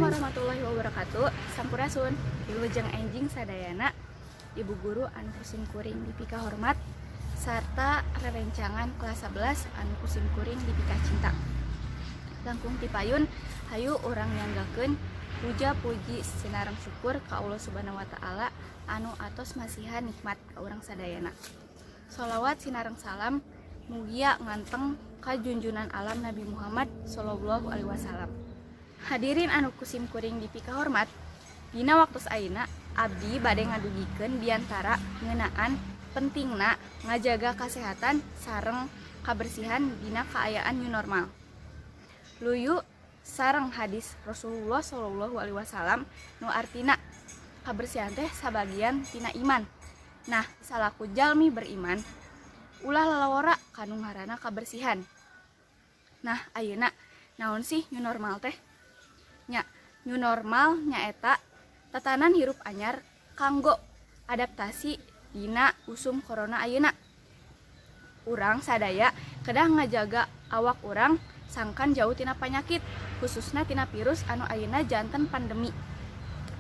warahmatullahi wabarakatuh. Sampurasun, wilujeng enjing sadayana, Ibu Guru anu kusim kuring dipika hormat, serta rerencangan kelas 11 anu kusim kuring dipika cinta. Langkung tipayun, hayu urang nyanggakeun puja puji sinareng syukur ka Allah Subhanahu wa taala anu atos masihan nikmat ka urang sadayana. Sholawat sinareng salam mugia nganteng ka junjunan alam Nabi Muhammad sallallahu alaihi wasallam. Hadirin anu kusim kuring dipika hormat, dina waktos ayeuna abdi bade ngadugikeun diantara ngeunaan pentingna ngajaga kesehatan sareng kabersihan dina kaayaan new normal. Luyu sareng hadis Rasulullah sallallahu alaihi wasallam nu artina kabersihan teh sabagian tina iman. Nah, salaku jalmi beriman ulah lalawara kanu ngaranna kabersihan. Nah, ayeuna naon sih new normal teh? Nya, new normal nyaeta tatanan hirup anyar kanggo adaptasi dina usum corona ayeuna. Urang sadaya kedah ngajaga awak urang sangkan jauh tina penyakit, khususna tina virus anu ayeuna janten pandemi.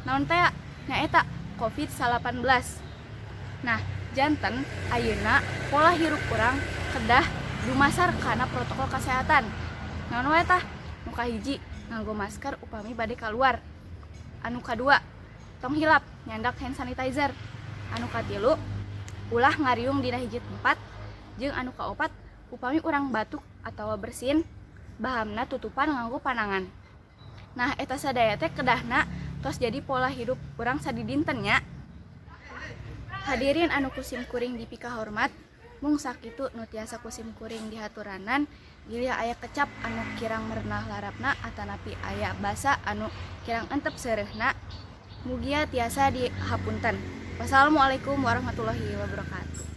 Naon teh nyaeta COVID-19. Nah, janten ayeuna pola hirup urang kedah dumasar kana protokol kesehatan. Naon wae tah? Nu kahiji, nganggo masker upami bade keluar. Anu kadua, tong hilap nyandak hand sanitizer. Anu katilu, ulah ngariung dina hiji tempat. Jeung anu kaopat, upami urang batuk atawa bersin, bahamna tutupan nganggo panangan. Nah, eta sadaya teh kedahna tos jadi pola hidup urang sadidinten nya. Hadirin anu kusim kuring dipika hormat, mung sakitu nu tiasa kusim kuring dihaturanan, gilian aya kecap anu kirang merenah larapna atanapi aya basa anu kirang entep seureuhna, mugia tiasa dihapunten. Wassalamualaikum warahmatullahi wabarakatuh.